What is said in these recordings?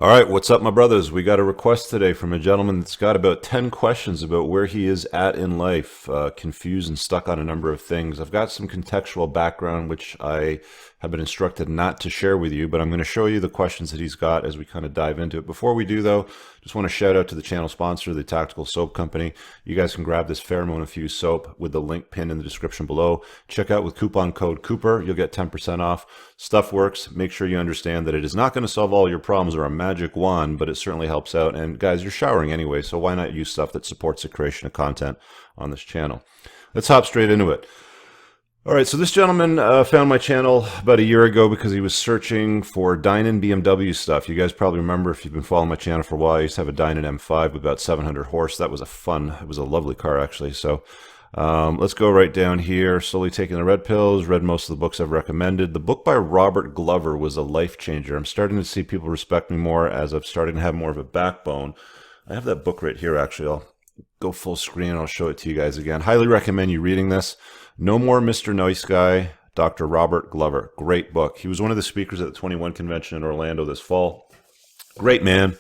All right, what's up, my brothers? We got a request today from a gentleman that's got about 10 questions about where he is at in life, confused and stuck on a number of things. I've got some contextual background, which I have been instructed not to share with you, but I'm going to show you the questions that he's got as we kind of dive into it. Before we do, though, just want to shout out to the channel sponsor, the Tactical Soap Company. You guys can grab this Pheromone Infused soap with the link pinned in the description below. Check out with coupon code Cooper. You'll get 10% off. Stuff works. Make sure you understand that it is not going to solve all your problems or a magic wand, but it certainly helps out. And guys, you're showering anyway, so why not use stuff that supports the creation of content on this channel? Let's hop straight into it. All right, so this gentleman found my channel about a year ago because he was searching for Dynan BMW stuff. You guys probably remember, if you've been following my channel for a while, I used to have a Dynan M5 with about 700 horse. That was it was a lovely car, actually. So let's go right down here. Slowly taking the red pills, read most of the books I've recommended. The book by Robert Glover was a life changer. I'm starting to see people respect me more as I've started to have more of a backbone. I have that book right here, actually. I'll go full screen and I'll show it to you guys again. Highly recommend you reading this. No More Mr. Nice Guy, Dr. Robert Glover. Great book. He was one of the speakers at the 21 convention in Orlando this fall. Great man.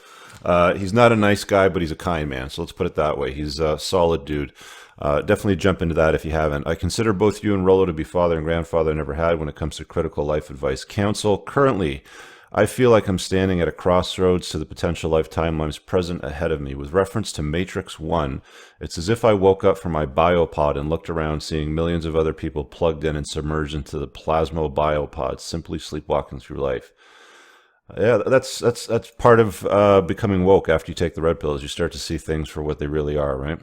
He's not a nice guy, but he's a kind man. So let's put it that way. He's a solid dude. Definitely jump into that if you haven't. I consider both you and Rollo to be father and grandfather I never had when it comes to critical life advice counsel. Currently, I feel like I'm standing at a crossroads to the potential life timelines present ahead of me. With reference to Matrix 1, it's as if I woke up from my biopod and looked around, seeing millions of other people plugged in and submerged into the plasma-biopod, simply sleepwalking through life. Yeah, that's part of becoming woke after you take the red pills. You start to see things for what they really are, right?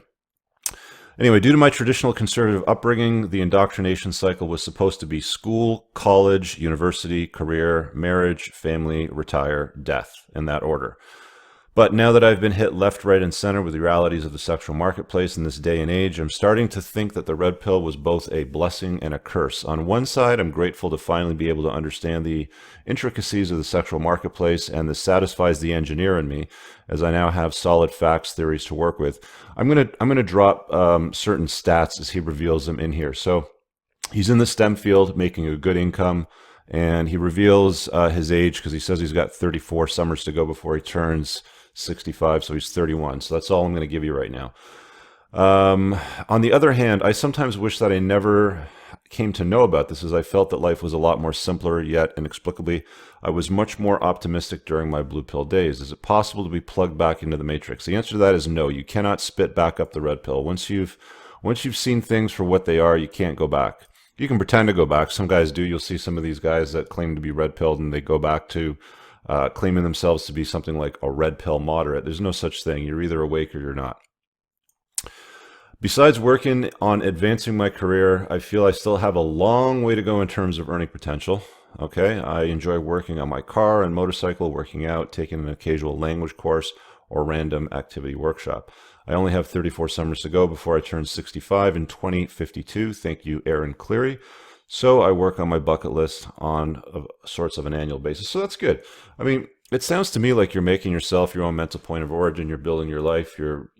Anyway, due to my traditional conservative upbringing, the indoctrination cycle was supposed to be school, college, university, career, marriage, family, retire, death, in that order. But now that I've been hit left, right, and center with the realities of the sexual marketplace in this day and age, I'm starting to think that the red pill was both a blessing and a curse. On one side, I'm grateful to finally be able to understand the intricacies of the sexual marketplace, and this satisfies the engineer in me, as I now have solid facts theories to work with. I'm gonna drop certain stats as he reveals them in here. So he's in the STEM field, making a good income. And he reveals his age because he says he's got 34 summers to go before he turns 65, so he's 31. So that's all I'm going to give you right now. On the other hand, I sometimes wish that I never came to know about this, as I felt that life was a lot more simpler, yet inexplicably, I was much more optimistic during my blue pill days. Is it possible to be plugged back into the matrix? The answer to that is no. You cannot spit back up the red pill. Once you've seen things for what they are, you can't go back. You can pretend to go back. Some guys do. You'll see some of these guys that claim to be red pilled and they go back to claiming themselves to be something like a red pill moderate. There's no such thing. You're either awake or you're not. Besides working on advancing my career, I feel I still have a long way to go in terms of earning potential. Okay, I enjoy working on my car and motorcycle, working out, taking an occasional language course or random activity workshop. I only have 34 summers to go before I turn 65 in 2052. Thank you, Aaron Cleary. So I work on my bucket list on sorts of an annual basis. So that's good. I mean, it sounds to me like you're making yourself your own mental point of origin. You're building your life. You're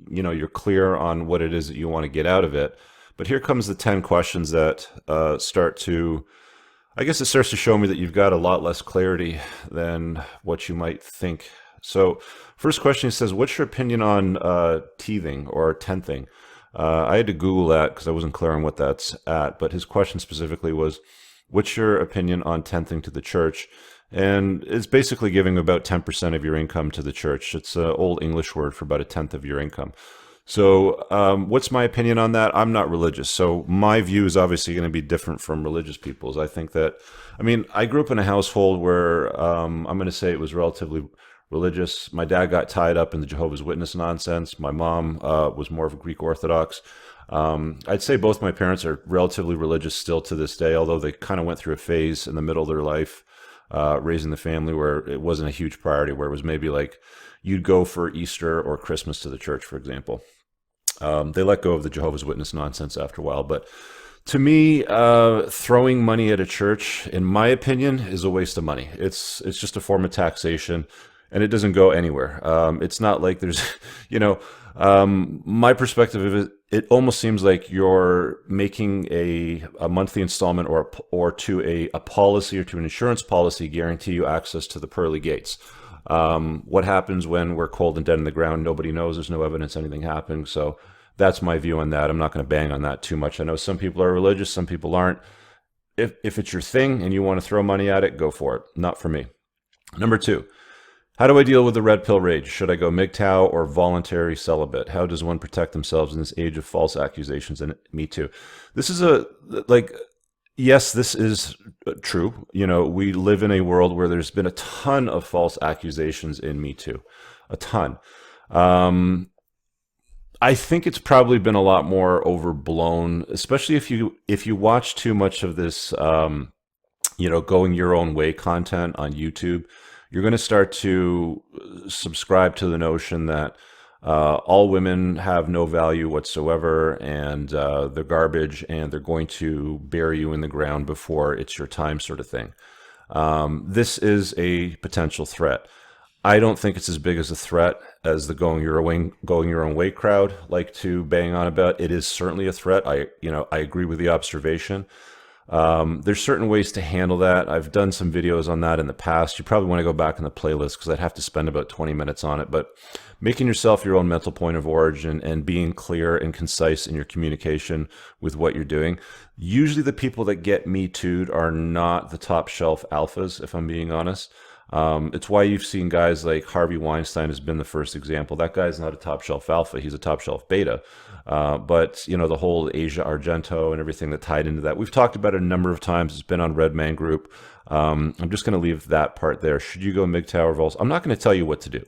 clear on what it is that you want to get out of it. But here comes the 10 questions that starts to show me that you've got a lot less clarity than what you might think. So first question, he says, what's your opinion on teething or tenthing? I had to Google that because I wasn't clear on what that's at, but his question specifically was, what's your opinion on tenthing to the church? And it's basically giving about 10% of your income to the church. It's an old English word for about a tenth of your income. So what's my opinion on that? I'm not religious, so my view is obviously going to be different from religious people's. I think that, I grew up in a household where I'm going to say it was relatively religious. My dad got tied up in the Jehovah's Witness nonsense. My mom was more of a Greek Orthodox. I'd say both my parents are relatively religious still to this day, although they kind of went through a phase in the middle of their life raising the family where it wasn't a huge priority, where it was maybe like you'd go for Easter or Christmas to the church, for example. They let go of the Jehovah's Witness nonsense after a while, but to me, throwing money at a church, in my opinion, is a waste of money. It's just a form of taxation. And it doesn't go anywhere. It's not like there's, my perspective of it, it almost seems like you're making a monthly installment or to a policy or to an insurance policy guarantee you access to the pearly gates. What happens when we're cold and dead in the ground? Nobody knows. There's no evidence anything happening. So that's my view on that. I'm not going to bang on that too much. I know some people are religious, some people aren't. If it's your thing and you want to throw money at it, go for it. Not for me. Number 2, how do I deal with the red pill rage? Should I go MGTOW or voluntary celibate? How does one protect themselves in this age of false accusations? And me too. This is yes, this is true. We live in a world where there's been a ton of false accusations in Me Too, a ton. I think it's probably been a lot more overblown, especially if you watch too much of this, going your own way content on YouTube. You're going to start to subscribe to the notion that all women have no value whatsoever, and they're garbage, and they're going to bury you in the ground before it's your time, sort of thing. This is a potential threat. I don't think it's as big as a threat as the going your own way crowd like to bang on about. It is certainly a threat. I agree with the observation. There's certain ways to handle that. I've done some videos on that in the past. You probably want to go back in the playlist because I'd have to spend about 20 minutes on it. But making yourself your own mental point of origin and being clear and concise in your communication with what you're doing. Usually the people that get Me Too'd are not the top shelf alphas, if I'm being honest. It's why you've seen guys like Harvey Weinstein has been the first example. That guy's not a top shelf alpha. He's a top shelf beta. But the whole Asia Argento and everything that tied into that, we've talked about it a number of times. It's been on Red Man Group. I'm just going to leave that part there. Should you go MGTOW or Vols? I'm not going to tell you what to do.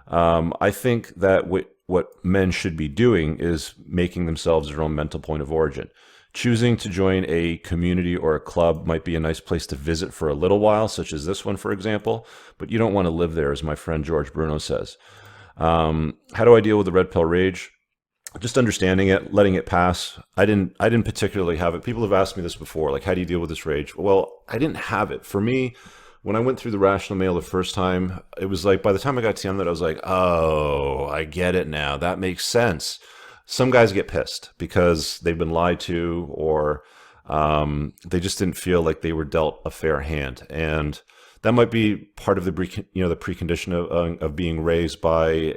I think that what men should be doing is making themselves their own mental point of origin. Choosing to join a community or a club might be a nice place to visit for a little while, such as this one, for example, but you don't want to live there, as my friend George Bruno says. How do I deal with the red pill rage? Just understanding it, letting it pass. I didn't particularly have it. People have asked me this before, like, how do you deal with this rage? Well, I didn't have it. For me, when I went through the rational male the first time, it was like, by the time I got to the end of it, I was like, oh, I get it now. That makes sense. Some guys get pissed because they've been lied to, or they just didn't feel like they were dealt a fair hand. And that might be part of the precondition of being raised by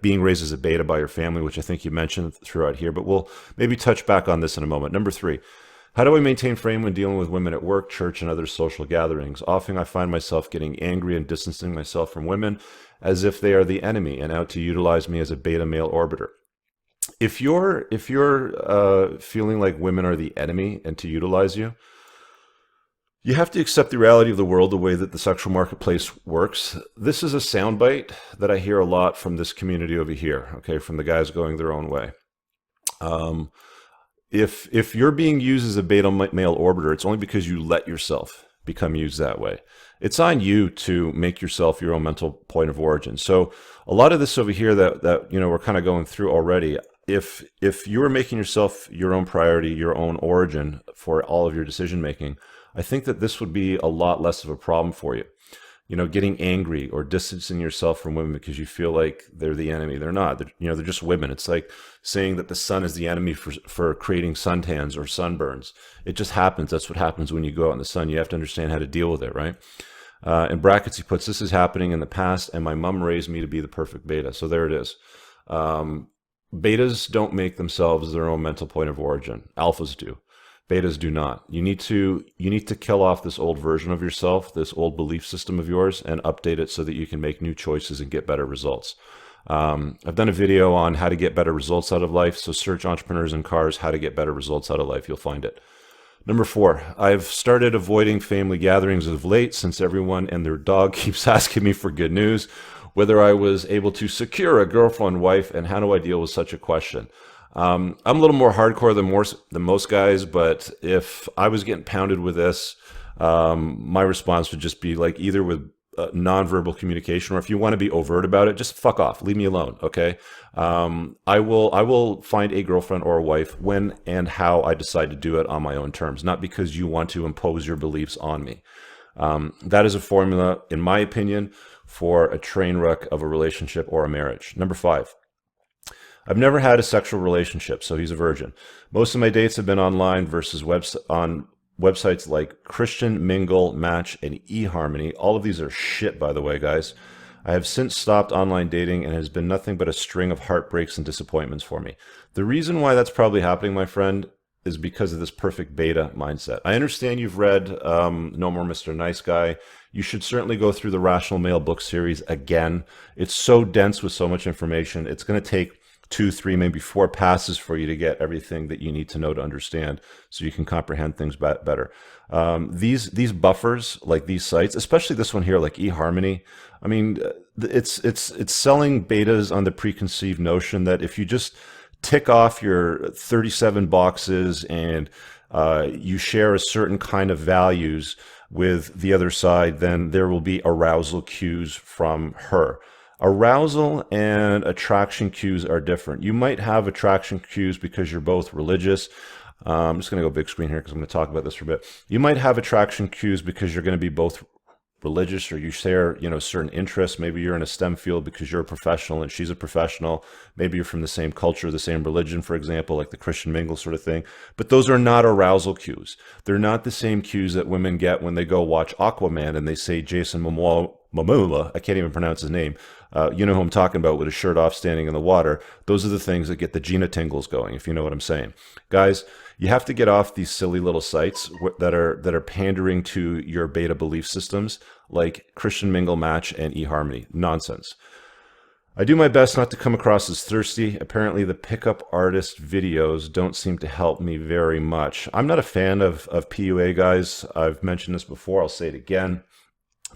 being raised as a beta by your family, which I think you mentioned throughout here, but we'll maybe touch back on this in a moment. Number 3, how do I maintain frame when dealing with women at work, church, and other social gatherings? Often I find myself getting angry and distancing myself from women as if they are the enemy and out to utilize me as a beta male orbiter. If you're feeling like women are the enemy and to utilize you, you have to accept the reality of the world, the way that the sexual marketplace works. This is a soundbite that I hear a lot from this community over here, okay, from the guys going their own way. If you're being used as a beta male orbiter, it's only because you let yourself become used that way. It's on you to make yourself your own mental point of origin. So a lot of this over here that we're kind of going through already, if you're making yourself your own priority, your own origin for all of your decision making, I think that this would be a lot less of a problem for you. Getting angry or distancing yourself from women because you feel like they're the enemy. They're not. They're just women. It's like saying that the sun is the enemy for creating suntans or sunburns. It just happens. That's what happens when you go out in the sun. You have to understand how to deal with it, right? In brackets, he puts, this is happening in the past, and my mom raised me to be the perfect beta. So there it is. Betas don't make themselves their own mental point of origin. Alphas do. Betas do not. You need to kill off this old version of yourself, this old belief system of yours, and update it so that you can make new choices and get better results. I've done a video on how to get better results out of life, so search entrepreneurs in cars, how to get better results out of life. You'll find it. Number 4, I've started avoiding family gatherings of late since everyone and their dog keeps asking me for good news, whether I was able to secure a girlfriend, wife, and how do I deal with such a question? I'm a little more hardcore than most guys, but if I was getting pounded with this, my response would just be like either with nonverbal communication, or if you want to be overt about it, just fuck off, leave me alone, okay? I will find a girlfriend or a wife when and how I decide to do it on my own terms, not because you want to impose your beliefs on me. That is a formula, in my opinion, for a train wreck of a relationship or a marriage. Number 5. I've never had a sexual relationship, so he's a virgin. Most of my dates have been online versus websites like Christian Mingle, Match, and eHarmony. All of these are shit, by the way, guys. I have since stopped online dating and it has been nothing but a string of heartbreaks and disappointments for me. The reason why that's probably happening, my friend, is because of this perfect beta mindset. I understand you've read No More Mr. Nice Guy. You should certainly go through the Rational Male book series again. It's so dense with so much information. It's going to take 2, 3, maybe 4 passes for you to get everything that you need to know to understand so you can comprehend things better. These buffers, like these sites, especially this one here, like eHarmony, I mean, it's selling betas on the preconceived notion that if you just tick off your 37 boxes and you share a certain kind of values with the other side, then there will be arousal cues from her. Arousal and attraction cues are different. You might have attraction cues because you're both religious. I'm just going to go big screen here because I'm going to talk about this for a bit. You might have attraction cues because you're going to be both religious, or you share, certain interests. Maybe you're in a STEM field because you're a professional and she's a professional. Maybe you're from the same culture, the same religion, for example, like the Christian Mingle sort of thing. But those are not arousal cues. They're not the same cues that women get when they go watch Aquaman and they say Jason Momoa, I can't even pronounce his name. You know who I'm talking about, with his shirt off, standing in the water. Those are the things that get the Gina tingles going, if you know what I'm saying. Guys, you have to get off these silly little sites that are pandering to your beta belief systems, like Christian Mingle, Match, and eHarmony. Nonsense. I do my best not to come across as thirsty. Apparently, the pickup artist videos don't seem to help me very much. I'm not a fan of PUA, guys. I've mentioned this before. I'll say it again.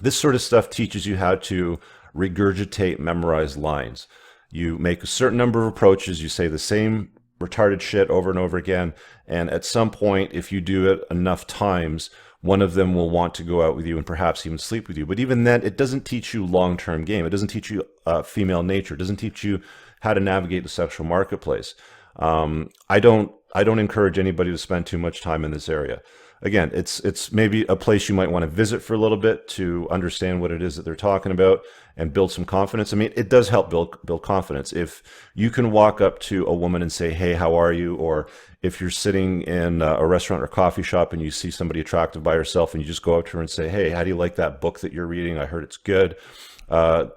This sort of stuff teaches you how to regurgitate memorized lines. You make a certain number of approaches. You say the same retarded shit over and over again. And at some point, if you do it enough times, one of them will want to go out with you and perhaps even sleep with you. But even then, it doesn't teach you long-term game. It doesn't teach you female nature. It doesn't teach you how to navigate the sexual marketplace. I don't encourage anybody to spend too much time in this area. Again, it's maybe a place you might want to visit for a little bit to understand what it is that they're talking about and build some confidence. I mean, it does help build confidence. If you can walk up to a woman and say, "Hey, how are you?" Or if you're sitting in a restaurant or coffee shop and you see somebody attractive by herself and you just go up to her and say, "Hey, how do you like that book that you're reading? I heard it's good."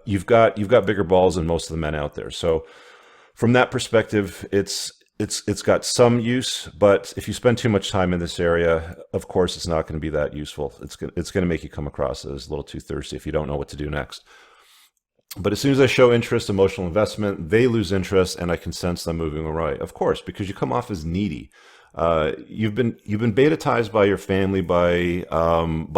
You've got bigger balls than most of the men out there. So from that perspective, it's got some use, but if you spend too much time in this area, of course, it's not going to be that useful. It's going to make you come across as a little too thirsty if you don't know what to do next. But as soon as I show interest, emotional investment, they lose interest, and I can sense them moving away. Of course, because you come off as needy. You've been betatized by your family, by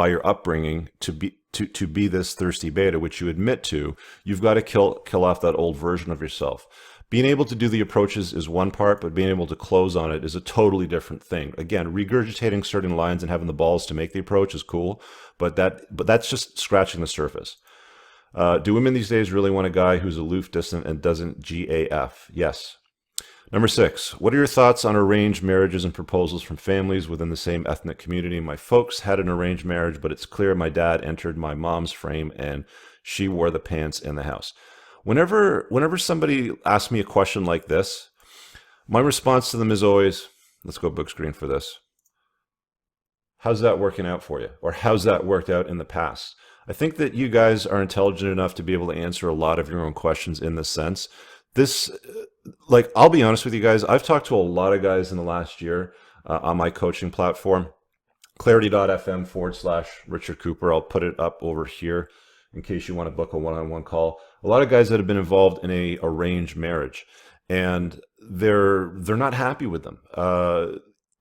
your upbringing to be this thirsty beta, which you admit to. You've got to kill off that old version of yourself. Being able to do the approaches is one part, but being able to close on it is a totally different thing. Again, regurgitating certain lines and having the balls to make the approach is cool, but that's just scratching the surface. Do women these days really want a guy who's aloof, distant, and doesn't GAF? Yes. Number 6, what are your thoughts on arranged marriages and proposals from families within the same ethnic community? My folks had an arranged marriage, but it's clear my dad entered my mom's frame and she wore the pants in the house. Whenever somebody asks me a question like this, my response to them is always, let's go book screen for this. How's that working out for you? Or how's that worked out in the past? I think that you guys are intelligent enough to be able to answer a lot of your own questions in this sense. I'll be honest with you guys, I've talked to a lot of guys in the last year on my coaching platform, clarity.fm/Richard Cooper. I'll put it up over here in case you want to book a one-on-one call. A lot of guys that have been involved in a arranged marriage, and they're not happy with them.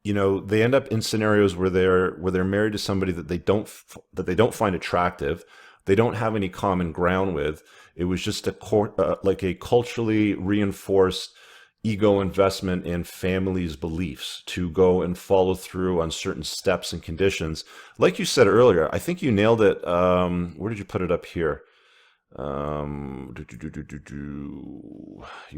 They end up in scenarios where they're married to somebody that they don't find attractive. They don't have any common ground with. It was just a culturally reinforced ego investment in family's beliefs to go and follow through on certain steps and conditions. Like you said earlier, I think you nailed it. Where did you put it up here? You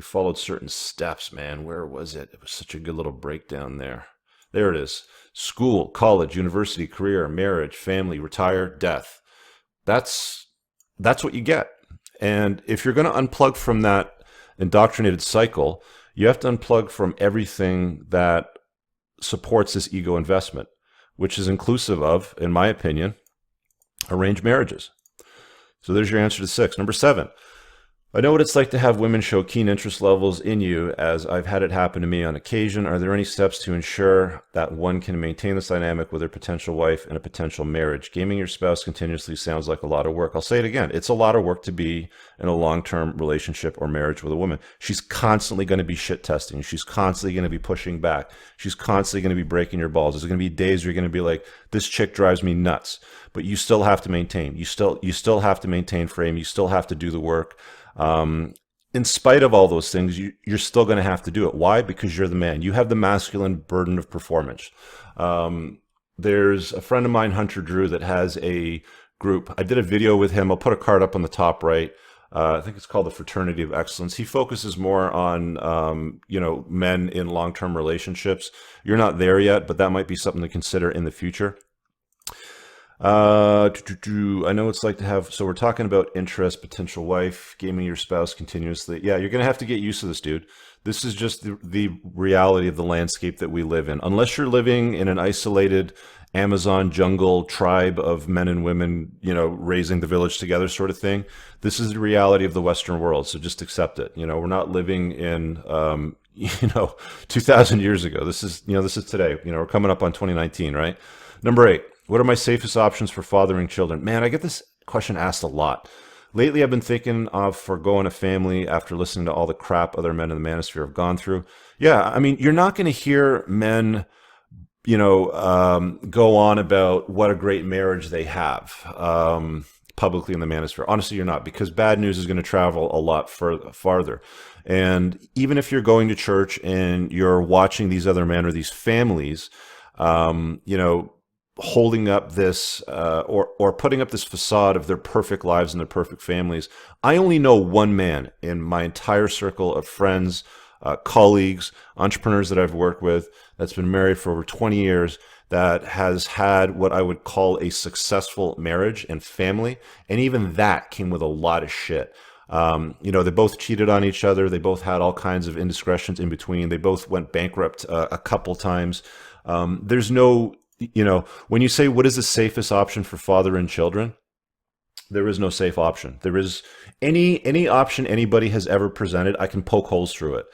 followed certain steps, man. Where was it? It was such a good little breakdown there. There it is. School, college, university, career, marriage, family, retire, death. That's what you get. And if you're going to unplug from that indoctrinated cycle, you have to unplug from everything that supports this ego investment, which is inclusive of, in my opinion, arranged marriages. So there's your answer to 6. Number 7. I know what it's like to have women show keen interest levels in you, as I've had it happen to me on occasion. Are there any steps to ensure that one can maintain this dynamic with their potential wife in a potential marriage? Gaming your spouse continuously sounds like a lot of work. I'll say it again. It's a lot of work to be in a long-term relationship or marriage with a woman. She's constantly going to be shit testing. She's constantly going to be pushing back. She's constantly going to be breaking your balls. There's going to be days where you're going to be like, this chick drives me nuts. But you still have to maintain. You still have to maintain frame. You still have to do the work. In spite of all those things, you're still going to have to do it. Why? Because you're the man. You have the masculine burden of performance. There's a friend of mine, Hunter Drew, that has a group. I did a video with him. I'll put a card up on the top right. I think it's called the Fraternity of Excellence. He focuses more on, men in long-term relationships. You're not there yet, but that might be something to consider in the future. I know it's like to have, so we're talking about interest, potential wife, gaming your spouse continuously. Yeah, you're going to have to get used to this, dude. This is just the reality of the landscape that we live in. Unless you're living in an isolated Amazon jungle tribe of men and women, raising the village together sort of thing. This is the reality of the Western world. So just accept it. We're not living in, 2000 years ago. This is today. We're coming up on 2019, right? Number 8. What are my safest options for fathering children? Man, I get this question asked a lot. Lately, I've been thinking of foregoing a family after listening to all the crap other men in the manosphere have gone through. Yeah, I mean, you're not going to hear men, go on about what a great marriage they have publicly in the manosphere. Honestly, you're not, because bad news is going to travel a lot farther. And even if you're going to church and you're watching these other men or these families, holding up this or putting up this facade of their perfect lives and their perfect families. I only know one man in my entire circle of friends, colleagues, entrepreneurs that I've worked with that's been married for over 20 years that has had what I would call a successful marriage and family. And even that came with a lot of shit. They both cheated on each other. They both had all kinds of indiscretions in between. They both went bankrupt a couple times. There's no, when you say what is the safest option for father and children, there is no safe option. There is any option anybody has ever presented. I can poke holes through it.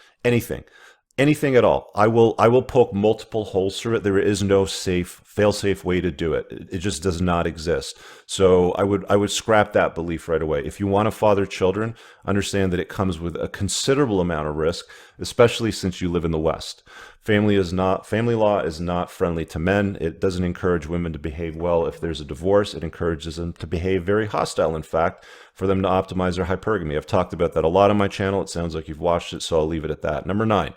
Anything at all. I will poke multiple holes through it. There is no fail-safe way to do it. It just does not exist. So I would scrap that belief right away. If you want to father children, understand that it comes with a considerable amount of risk, especially since you live in the West. Family law is not friendly to men. It doesn't encourage women to behave well if there's a divorce. It encourages them to behave very hostile, in fact, for them to optimize their hypergamy. I've talked about that a lot on my channel. It sounds like you've watched it, so I'll leave it at that. Number 9.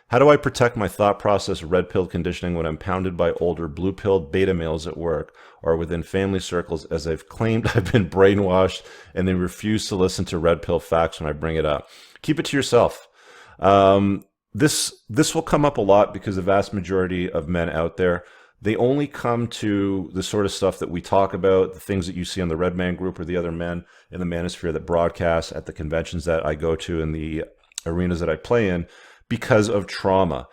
How do I protect my thought process of red pill conditioning when I'm pounded by older blue pilled beta males at work or within family circles, as I've claimed I've been brainwashed and they refuse to listen to red pill facts when I bring it up? Keep it to yourself. This will come up a lot because the vast majority of men out there, they only come to the sort of stuff that we talk about, the things that you see on the Red Man group or the other men in the manosphere that broadcast at the conventions that I go to and the arenas that I play in, because of trauma.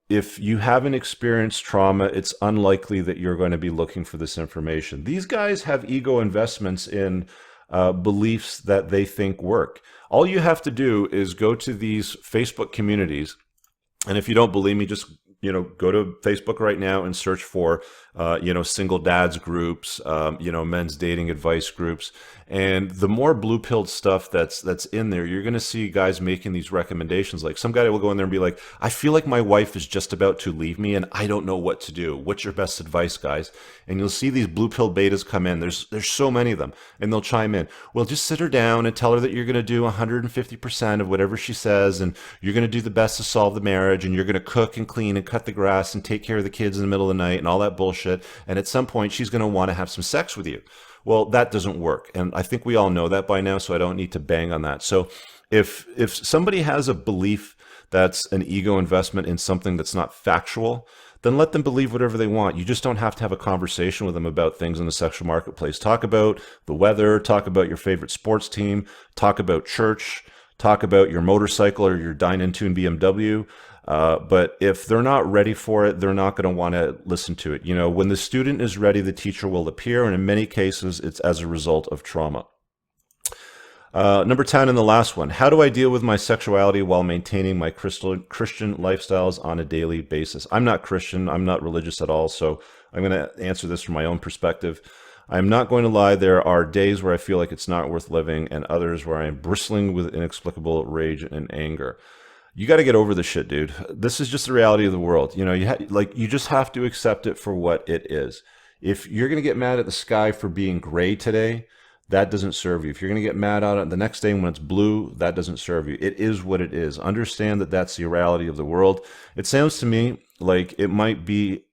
If you haven't experienced trauma, it's unlikely that you're going to be looking for this information. These guys have ego investments in beliefs that they think work. All you have to do is go to these Facebook communities, and if you don't believe me, just go to Facebook right now and search for single dads groups, men's dating advice groups. And the more blue pilled stuff that's in there, you're going to see guys making these recommendations. Like some guy will go in there and be like, I feel like my wife is just about to leave me and I don't know what to do. What's your best advice, guys? And you'll see these blue pill betas come in. There's so many of them, and they'll chime in. Well, just sit her down and tell her that you're going to do 150% of whatever she says, and you're going to do the best to solve the marriage, and you're going to cook and clean and cut the grass and take care of the kids in the middle of the night and all that bullshit. And at some point, she's going to want to have some sex with you. Well, that doesn't work. And I think we all know that by now, so I don't need to bang on that. So if somebody has a belief that's an ego investment in something that's not factual, then let them believe whatever they want. You just don't have to have a conversation with them about things in the sexual marketplace. Talk about the weather, talk about your favorite sports team, talk about church, talk about your motorcycle or your dine and tune BMW. But if they're not ready for it, they're not going to want to listen to it. When the student is ready, the teacher will appear, and in many cases, it's as a result of trauma. Number 10 and the last one. How do I deal with my sexuality while maintaining my Christian lifestyles on a daily basis? I'm not Christian. I'm not religious at all. So I'm going to answer this from my own perspective. I'm not going to lie. There are days where I feel like it's not worth living and others where I am bristling with inexplicable rage and anger. You got to get over this shit, dude. This is just the reality of the world. You just have to accept it for what it is. If you're going to get mad at the sky for being gray today, that doesn't serve you. If you're going to get mad at it the next day when it's blue, that doesn't serve you. It is what it is. Understand that that's the reality of the world. It sounds to me like it might be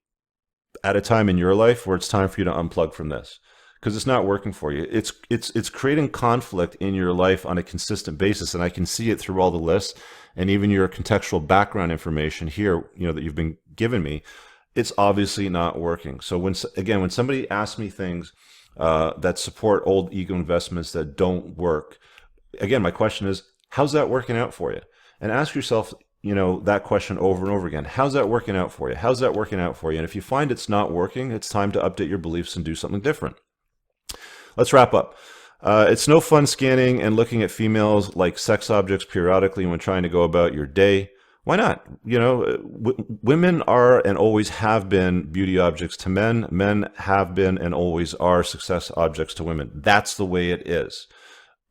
at a time in your life where it's time for you to unplug from this because it's not working for you. It's creating conflict in your life on a consistent basis, and I can see it through all the lists and even your contextual background information here, that you've been giving me. It's obviously not working. So when somebody asks me things that support old ego investments that don't work. Again, my question is, how's that working out for you? And ask yourself, that question over and over again. How's that working out for you? How's that working out for you? And if you find it's not working, it's time to update your beliefs and do something different. Let's wrap up. It's no fun scanning and looking at females like sex objects periodically when trying to go about your day. Why not? Women are and always have been beauty objects to men. Men have been and always are success objects to women. That's the way it is.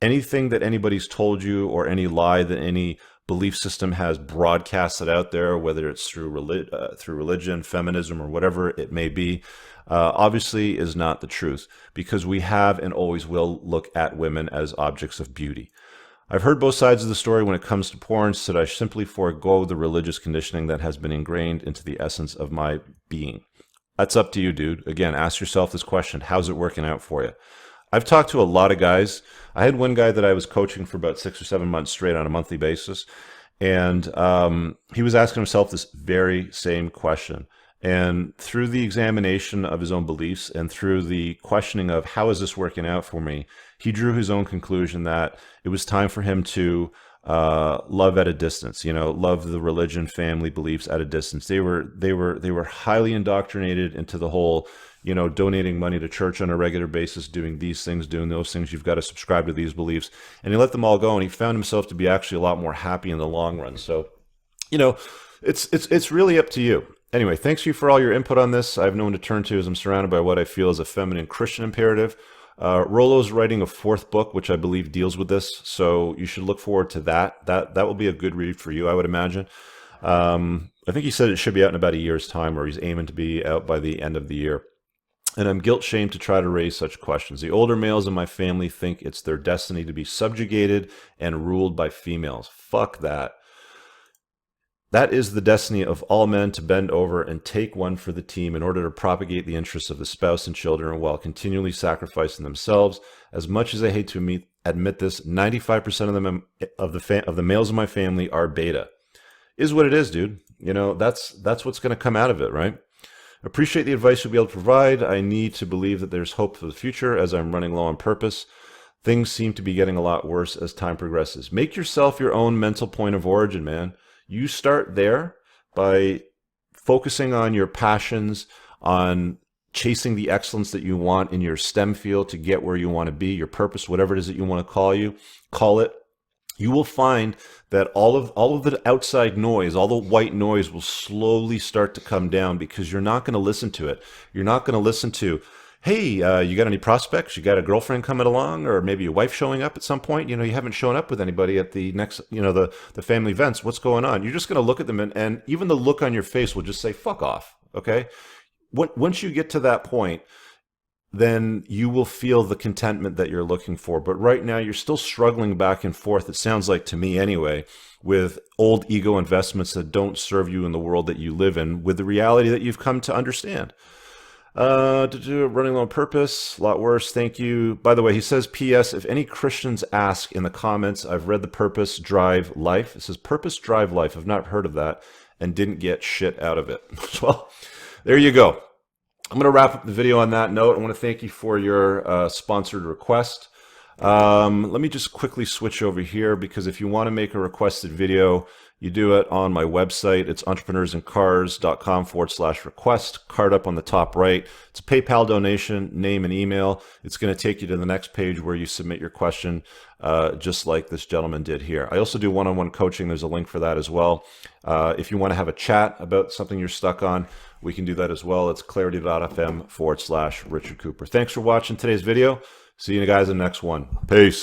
Anything that anybody's told you or any lie that any belief system has broadcasted out there, whether it's through religion, feminism, or whatever it may be, obviously is not the truth, because we have and always will look at women as objects of beauty. I've heard both sides of the story when it comes to porn, so I simply forego the religious conditioning that has been ingrained into the essence of my being. That's up to you, dude. Again, ask yourself this question. How's it working out for you? I've talked to a lot of guys. I had one guy that I was coaching for about 6 or 7 months straight on a monthly basis, and he was asking himself this very same question. And through the examination of his own beliefs and through the questioning of how is this working out for me, he drew his own conclusion that it was time for him to love at a distance. Love the religion, family beliefs at a distance. They were highly indoctrinated into the whole, donating money to church on a regular basis, doing these things, doing those things. You've got to subscribe to these beliefs, and he let them all go, and he found himself to be actually a lot more happy in the long run. So, it's really up to you. Anyway, thanks you for all your input on this. I have no one to turn to as I'm surrounded by what I feel is a feminine Christian imperative. Rollo's writing a 4th book, which I believe deals with this, so you should look forward to that. That will be a good read for you, I would imagine. I think he said it should be out in about a year's time, or he's aiming to be out by the end of the year. And I'm guilt-shamed to try to raise such questions. The older males in my family think it's their destiny to be subjugated and ruled by females. Fuck that. That is the destiny of all men, to bend over and take one for the team in order to propagate the interests of the spouse and children while continually sacrificing themselves. As much as I hate to admit this, 95% of the males in my family are beta. Is what it is, dude. That's what's going to come out of it, right? Appreciate the advice you'll be able to provide. I need to believe that there's hope for the future as I'm running low on purpose. Things seem to be getting a lot worse as time progresses. Make yourself your own mental point of origin, man. You start there by focusing on your passions, on chasing the excellence that you want in your STEM field to get where you want to be, your purpose, whatever it is that you want to call it. You will find that all of the outside noise, all the white noise will slowly start to come down, because you're not going to listen to it. You're not going to listen to, hey, you got any prospects? You got a girlfriend coming along, or maybe a wife showing up at some point? You haven't shown up with anybody at the next, the family events. What's going on? You're just going to look at them, and even the look on your face will just say, fuck off. Okay. Once you get to that point, then you will feel the contentment that you're looking for. But right now you're still struggling back and forth, it sounds like to me anyway, with old ego investments that don't serve you in the world that you live in, with the reality that you've come to understand. Running low on purpose, a lot worse, thank you. By the way, he says, P.S. If any Christians ask in the comments, I've read the Purpose Drive Life. It says Purpose Drive Life. I've not heard of that and didn't get shit out of it. Well, there you go. I'm going to wrap up the video on that note. I want to thank you for your sponsored request. Let me just quickly switch over here, because if you want to make a requested video, you do it on my website. It's entrepreneursincars.com/request. Card up on the top right. It's a PayPal donation, name and email. It's going to take you to the next page where you submit your question, just like this gentleman did here. I also do one-on-one coaching. There's a link for that as well. If you want to have a chat about something you're stuck on, we can do that as well. It's clarity.fm/Richard Cooper. Thanks for watching today's video. See you guys in the next one. Peace.